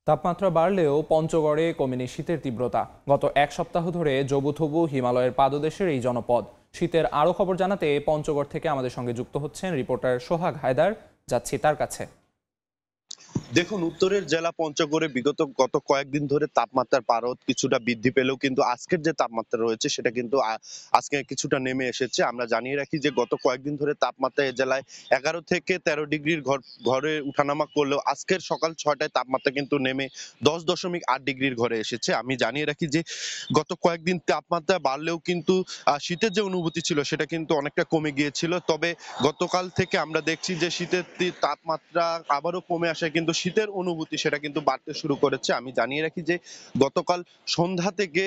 তাপমাত্রা বাড়লেও পঞ্চগড়ে কমেনি শীতের তীব্রতা। গত এক সপ্তাহ ধরে জবুথবু হিমালয়ের পাদদেশের এই জনপদ। শীতের আরও খবর জানাতে পঞ্চগড় থেকে আমাদের সঙ্গে যুক্ত হচ্ছেন রিপোর্টার সোহাগ হায়দার। যাচ্ছি তার কাছে। দেখুন, উত্তরের জেলা পঞ্চগড়ে গত কয়েকদিন ধরে তাপমাত্রার পারদ কিছুটা বৃদ্ধি পেলেও কিন্তু আজকের যে তাপমাত্রা রয়েছে সেটা কিন্তু আজকে কিছুটা নেমে এসেছে। আমরা জানিয়ে রাখি যে গত কয়েকদিন ধরে তাপমাত্রা এ জেলায় 11 থেকে 13 ডিগ্রির ঘরে উঠানামা করলেও আজকের সকাল 6টায় তাপমাত্রা কিন্তু নেমে 10.8 ডিগ্রির ঘরে এসেছে। আমি জানিয়ে রাখি যে গত কয়েকদিন তাপমাত্রা বাড়লেও কিন্তু শীতের যে অনুভূতি ছিল সেটা কিন্তু অনেকটা কমে গিয়েছিল। তবে গতকাল থেকে আমরা দেখছি যে শীতের তাপমাত্রা আবারও কমে আসে, কিন্তু শীতের অনুভূতি সেটা কিন্তু বাড়তে শুরু করেছে। আমি জানিয়ে রাখি যে গতকাল সন্ধ্যা থেকে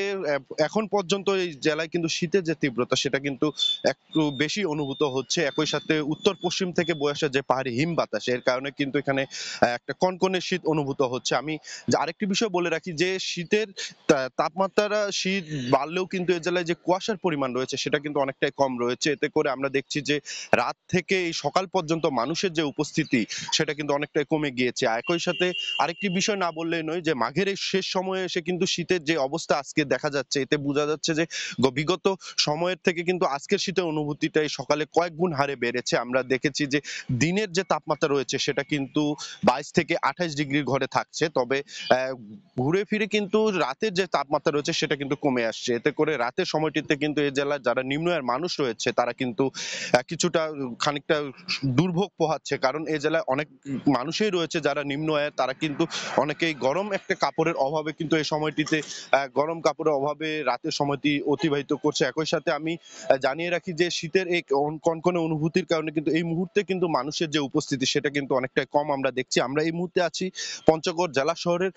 এখন পর্যন্ত এই জেলায় কিন্তু শীতের যে তীব্রতা সেটা কিন্তু একটু বেশি অনুভূত হচ্ছে। একই সাথে উত্তর পশ্চিম থেকে বয়ে আসা যে পাহাড়ি হিম বাতাস, এর কারণে কিন্তু এখানে একটা কনকনে শীত অনুভূত হচ্ছে। আমি আরেকটি বিষয় বলে রাখি যে শীতের তাপমাত্রা শীত বাড়লেও কিন্তু এই জেলায় যে কুয়াশার পরিমাণ রয়েছে সেটা কিন্তু অনেকটাই কম রয়েছে। এতে করে আমরা দেখছি যে রাত থেকে এই সকাল পর্যন্ত মানুষের যে উপস্থিতি সেটা কিন্তু অনেকটাই কমে গিয়েছে। একই সাথে আরেকটি বিষয় না বললেই নয় যে মাঘের এই শেষ সময়ে এসে কিন্তু শীতের যে অবস্থা আজকে দেখা যাচ্ছে, এতে বোঝা যাচ্ছে যে বিগত সময়ের থেকে কিন্তু আজকের শীতের অনুভূতিটা এই সকালে কয়েক গুণ হারে বেড়েছে। আমরা দেখেছি যে দিনের যে তাপমাত্রা রয়েছে সেটা কিন্তু 22 থেকে 28 ডিগ্রির ঘরে থাকছে। তবে ঘুরে ফিরে কিন্তু রাতের যে তাপমাত্রা রয়েছে সেটা কিন্তু কমে আসছে। এতে করে রাতের সময়টিতে কিন্তু এই জেলার যারা নিম্ন আয়ের মানুষ রয়েছে তারা কিন্তু কিছুটা খানিকটা দুর্ভোগ পোহাচ্ছে। কারণ এই জেলায় অনেক মানুষই রয়েছে যারা নিম্ন আয়ের, তারা কিন্তু অনেকেই গরম একটা কাপড়ের অভাবে কিন্তু এই সময়টিতে গরম কাপড়ের অভাবে রাতের সময়টি অতিবাহিত করছে। একই সাথে আমি জানিয়ে রাখি যে শীতের এই কনকনে অনুভূতির কারণে কিন্তু এই মুহূর্তে কিন্তু মানুষের যে উপস্থিতি সেটা কিন্তু অনেকটাই কম আমরা দেখছি। আমরা এই মুহূর্তে আছি পঞ্চগড় জেলা শহরের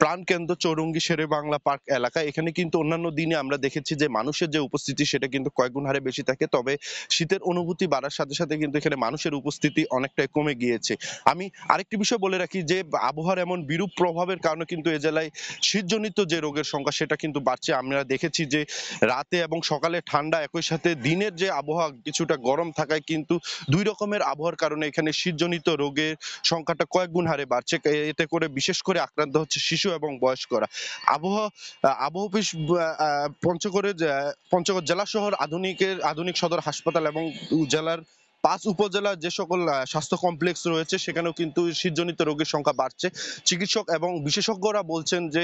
প্রাণকেন্দ্র চৌরঙ্গী শেরে বাংলা পার্ক এলাকা। এখানে কিন্তু অন্যান্য দিনে আমরা দেখেছি যে মানুষের যে উপস্থিতি সেটা কিন্তু কয়েক গুণ হারে বেশি থাকে। তবে শীতের অনুভূতি বাড়ার সাথে সাথে কিন্তু এখানে মানুষের উপস্থিতি অনেকটাই কমে গিয়েছে। আমি আরেকটি বিষয় বলে রাখি যে আবহাওয়ার এমন বিরূপ প্রভাবের কারণে কিন্তু এ জেলায় শীতজনিত যে রোগের সংখ্যা সেটা কিন্তু বাড়ছে। আমরা দেখেছি যে রাতে এবং সকালে ঠান্ডা, একই সাথে দিনের যে আবহাওয়া কিছুটা গরম থাকায় কিন্তু দুই রকমের আবহাওয়ার কারণে এখানে শীতজনিত রোগের সংখ্যাটা কয়েক গুণ হারে বাড়ছে। এতে করে বিশেষ করে আক্রান্ত হচ্ছে শিশু এবং বয়স্করা। আবহাওয়া অফিস পঞ্চগড় জেলা শহর আধুনিক সদর হাসপাতাল এবং জেলার 5 উপজেলার যে সকল স্বাস্থ্য কমপ্লেক্স রয়েছে সেখানেও কিন্তু শীতজনিত রোগীর সংখ্যা বাড়ছে। চিকিৎসক এবং বিশেষজ্ঞরা বলছেন যে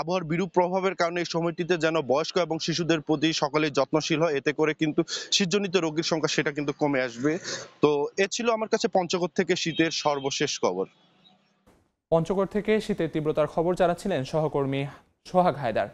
আবহাওয়ার বিরূপ প্রভাবের কারণে এই সময়টিতে যেন বয়স্ক এবং শিশুদের প্রতি সকলেই যত্নশীল হয়, এতে করে কিন্তু শীতজনিত রোগীর সংখ্যা সেটা কিন্তু কমে আসবে। তো এ ছিল আমার কাছে পঞ্চগড় থেকে শীতের সর্বশেষ খবর। পঞ্চগড় থেকে শীতের তীব্রতার খবর জানাচ্ছিলেন সহকর্মী সোহাগ হায়দার।